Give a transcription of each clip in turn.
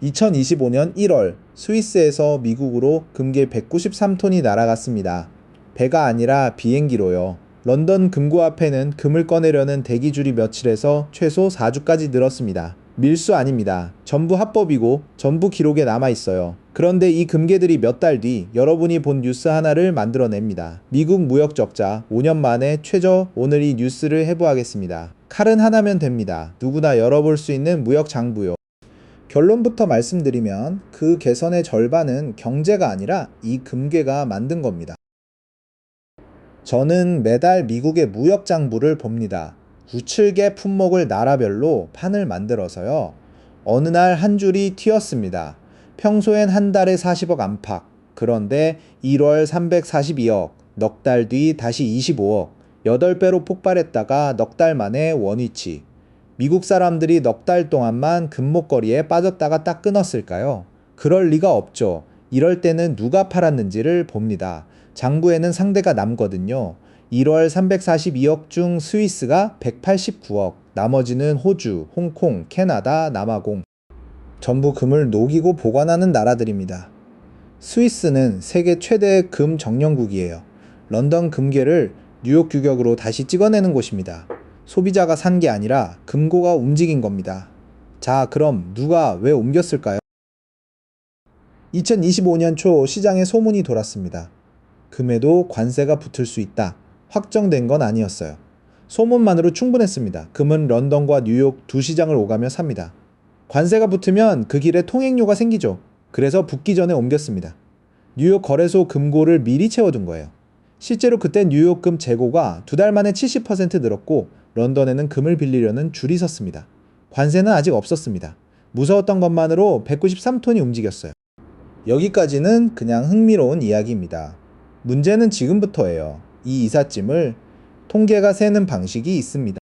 2025년 1월 스위스에서 미국으로 금괴 193톤이 날아갔습니다. 배가 아니라 비행기로요. 런던 금고 앞에는 금을 꺼내려는 대기줄이 며칠에서 최소 4주까지 늘었습니다. 밀수 아닙니다. 전부 합법이고 전부 기록에 남아있어요. 그런데 이 금괴들이 몇 달 뒤 여러분이 본 뉴스 하나를 만들어냅니다. 미국 무역 적자 5년 만에 최저. 오늘 이 뉴스를 해부하겠습니다. 칼은 하나면 됩니다. 누구나 열어볼 수 있는 무역 장부요. 결론부터 말씀드리면 그 개선의 절반은 경제가 아니라 이 금괴가 만든 겁니다. 저는 매달 미국의 무역 장부를 봅니다. 9,7개 품목을 나라별로 판을 만들어서요. 어느 날 한 줄이 튀었습니다. 평소엔 한 달에 40억 안팎. 그런데 1월 342억, 넉 달 뒤 다시 25억, 8배로 폭발했다가 넉 달 만에 원위치. 미국 사람들이 넉 달 동안만 금목걸이에 빠졌다가 딱 끊었을까요? 그럴 리가 없죠. 이럴 때는 누가 팔았는지를 봅니다. 장부에는 상대가 남거든요. 1월 342억 중 스위스가 189억, 나머지는 호주, 홍콩, 캐나다, 남아공. 전부 금을 녹이고 보관하는 나라들입니다. 스위스는 세계 최대의 금 정령국이에요. 런던 금괴를 뉴욕 규격으로 다시 찍어내는 곳입니다. 소비자가 산 게 아니라 금고가 움직인 겁니다. 자, 그럼 누가 왜 옮겼을까요? 2025년 초 시장에 소문이 돌았습니다. 금에도 관세가 붙을 수 있다. 확정된 건 아니었어요. 소문만으로 충분했습니다. 금은 런던과 뉴욕 두 시장을 오가며 삽니다. 관세가 붙으면 그 길에 통행료가 생기죠. 그래서 붙기 전에 옮겼습니다. 뉴욕 거래소 금고를 미리 채워둔 거예요. 실제로 그때 뉴욕 금 재고가 2달 만에 70% 늘었고 런던에는 금을 빌리려는 줄이 섰습니다. 관세는 아직 없었습니다. 무서웠던 것만으로 193톤이 움직였어요. 여기까지는 그냥 흥미로운 이야기입니다. 문제는 지금부터예요. 이 이삿짐을 통계가 세는 방식이 있습니다.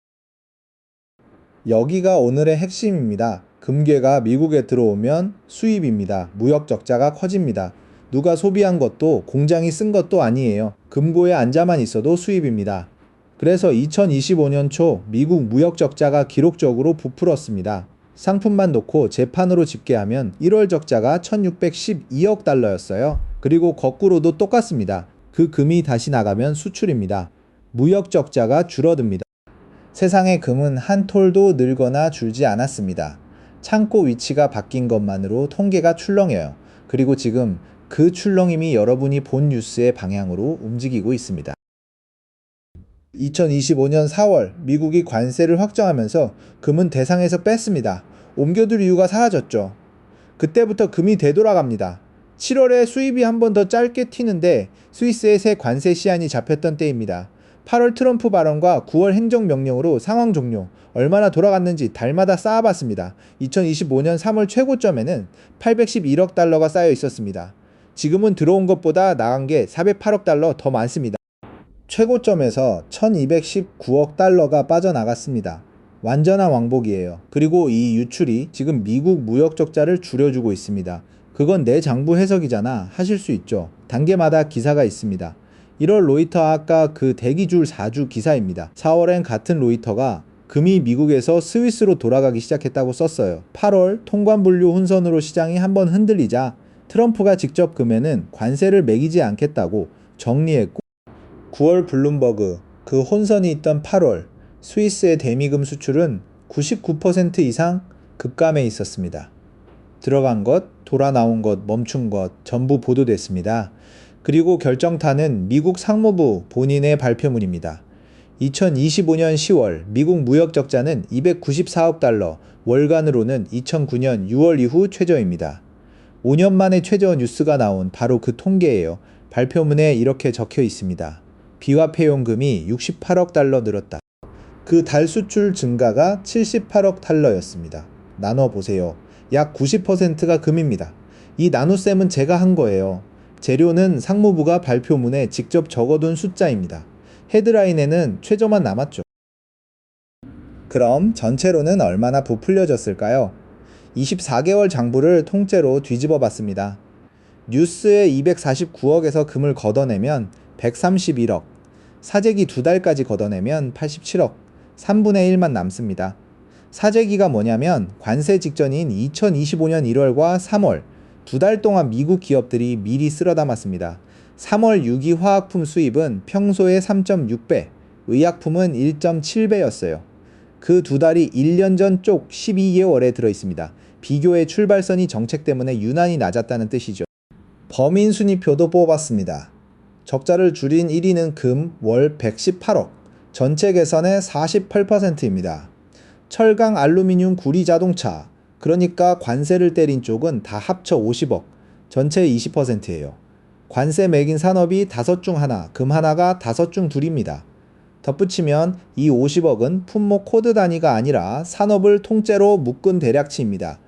여기가 오늘의 핵심입니다. 금괴가 미국에 들어오면 수입입니다. 무역 적자가 커집니다. 누가 소비한 것도 공장이 쓴 것도 아니에요. 금고에 앉아만 있어도 수입입니다. 그래서 2025년 초 미국 무역 적자가 기록적으로 부풀었습니다. 상품만 놓고 재판으로 집계하면 1월 적자가 1612억 달러였어요. 그리고 거꾸로도 똑같습니다. 그 금이 다시 나가면 수출입니다. 무역 적자가 줄어듭니다. 세상의 금은 한 톨도 늘거나 줄지 않았습니다. 창고 위치가 바뀐 것만으로 통계가 출렁여요. 그리고 지금 그 출렁임이 여러분이 본 뉴스의 방향으로 움직이고 있습니다. 2025년 4월 미국이 관세를 확정하면서 금은 대상에서 뺐습니다. 옮겨둘 이유가 사라졌죠. 그때부터 금이 되돌아갑니다. 7월에 수입이 한 번 더 짧게 튀는데 스위스의 새 관세 시한이 잡혔던 때입니다. 8월 트럼프 발언과 9월 행정명령으로 상황 종료. 얼마나 돌아갔는지 달마다 쌓아봤습니다. 2025년 3월 최고점에는 811억 달러가 쌓여 있었습니다. 지금은 들어온 것보다 나간 게 408억 달러 더 많습니다. 최고점에서 1219억 달러가 빠져나갔습니다. 완전한 왕복이에요. 그리고 이 유출이 지금 미국 무역 적자를 줄여주고 있습니다. 그건 내 장부 해석이잖아 하실 수 있죠. 단계마다 기사가 있습니다. 1월 로이터 아까 그 대기줄 4주 기사입니다. 4월엔 같은 로이터가 금이 미국에서 스위스로 돌아가기 시작했다고 썼어요. 8월 통관분류 혼선으로 시장이 한번 흔들리자 트럼프가 직접 금에는 관세를 매기지 않겠다고 정리했고 9월 블룸버그 그 혼선이 있던 8월 스위스의 대미금 수출은 99% 이상 급감해 있었습니다. 들어간 것, 돌아 나온 것, 멈춘 것 전부 보도됐습니다. 그리고 결정타는 미국 상무부 본인의 발표문입니다. 2025년 10월 미국 무역 적자는 294억 달러, 월간으로는 2009년 6월 이후 최저입니다. 5년 만에 최저 뉴스가 나온 바로 그 통계예요. 발표문에 이렇게 적혀 있습니다. 비화폐용금이 68억 달러 늘었다. 그 달 수출 증가가 78억 달러였습니다. 나눠보세요. 약 90%가 금입니다. 이 나눗셈은 제가 한 거예요. 재료는 상무부가 발표문에 직접 적어둔 숫자입니다. 헤드라인에는 최저만 남았죠. 그럼 전체로는 얼마나 부풀려졌을까요? 24개월 장부를 통째로 뒤집어 봤습니다. 뉴스에 249억에서 금을 걷어내면 131억, 사재기 2달까지 걷어내면 87억, 3분의 1만 남습니다. 사재기가 뭐냐면 관세 직전인 2025년 1월과 3월 2달 동안 미국 기업들이 미리 쓸어 담았습니다. 3월 유기 화학품 수입은 평소의 3.6배, 의약품은 1.7배였어요. 그 2달이 1년 전 쪽 12개월에 들어있습니다. 비교의 출발선이 정책 때문에 유난히 낮았다는 뜻이죠. 범인 순위표도 뽑았습니다. 적자를 줄인 1위는 금 월 118억, 전체 개선의 48%입니다. 철강, 알루미늄, 구리, 자동차, 그러니까 관세를 때린 쪽은 다 합쳐 50억, 전체의 20%예요. 관세 매긴 산업이 5 중 하나, 금 하나가 5 중 2입니다. 덧붙이면 이 50억은 품목 코드 단위가 아니라 산업을 통째로 묶은 대략치입니다.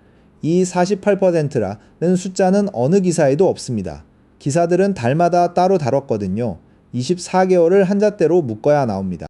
이 48%라는 숫자는 어느 기사에도 없습니다. 기사들은 달마다 따로 다뤘거든요. 24개월을 한잣대로 묶어야 나옵니다.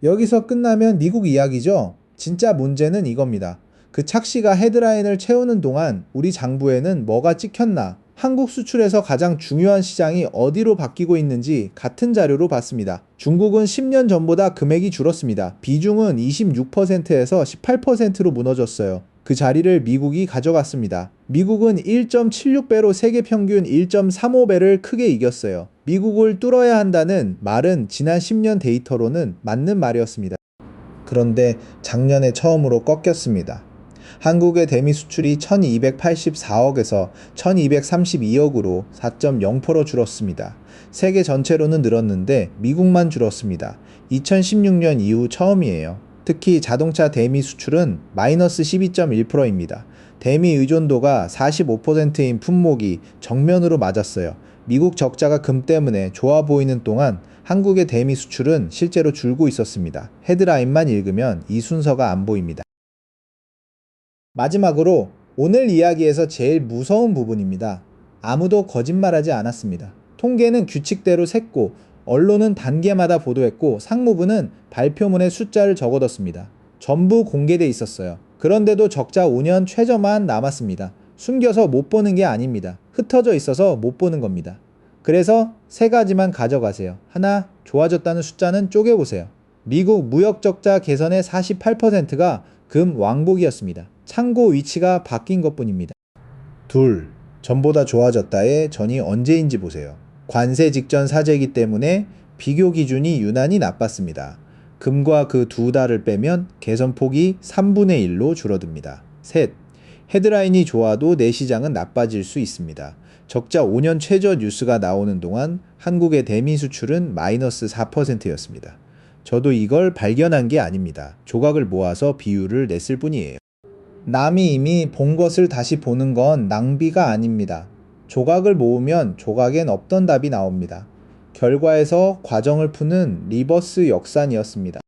여기서 끝나면 미국 이야기죠. 진짜 문제는 이겁니다. 그 착시가 헤드라인을 채우는 동안 우리 장부에는 뭐가 찍혔나, 한국 수출에서 가장 중요한 시장이 어디로 바뀌고 있는지 같은 자료로 봤습니다. 중국은 10년 전보다 금액이 줄었습니다. 비중은 26%에서 18%로 무너졌어요. 그 자리를 미국이 가져갔습니다. 미국은 1.76배로 세계 평균 1.35배를 크게 이겼어요. 미국을 뚫어야 한다는 말은 지난 10년 데이터로는 맞는 말이었습니다. 그런데 작년에 처음으로 꺾였습니다. 한국의 대미 수출이 1284억에서 1232억으로 4.0% 줄었습니다. 세계 전체로는 늘었는데 미국만 줄었습니다. 2016년 이후 처음이에요. 특히 자동차 대미 수출은 마이너스 12.1%입니다. 대미 의존도가 45%인 품목이 정면으로 맞았어요. 미국 적자가 금 때문에 좋아 보이는 동안 한국의 대미 수출은 실제로 줄고 있었습니다. 헤드라인만 읽으면 이 순서가 안 보입니다. 마지막으로 오늘 이야기에서 제일 무서운 부분입니다. 아무도 거짓말하지 않았습니다. 통계는 규칙대로 셌고 언론은 단계마다 보도했고 상무부는 발표문에 숫자를 적어뒀습니다. 전부 공개돼 있었어요. 그런데도 적자 5년 최저만 남았습니다. 숨겨서 못 보는 게 아닙니다. 흩어져 있어서 못 보는 겁니다. 그래서 3가지만 가져가세요. 하나, 좋아졌다는 숫자는 쪼개보세요. 미국 무역 적자 개선의 48%가 금 왕복이었습니다. 참고 위치가 바뀐 것뿐입니다. 둘, 전보다 좋아졌다의 전이 언제인지 보세요. 관세 직전 사재기 때문에 비교 기준이 유난히 나빴습니다. 금과 그 2달을 빼면 개선폭이 3분의 1로 줄어듭니다. 셋, 헤드라인이 좋아도 내 시장은 나빠질 수 있습니다. 적자 5년 최저 뉴스가 나오는 동안 한국의 대미 수출은 마이너스 4%였습니다. 저도 이걸 발견한 게 아닙니다. 조각을 모아서 비율을 냈을 뿐이에요. 남이 이미 본 것을 다시 보는 건 낭비가 아닙니다. 조각을 모으면 조각엔 없던 답이 나옵니다. 결과에서 과정을 푸는 리버스 역산이었습니다.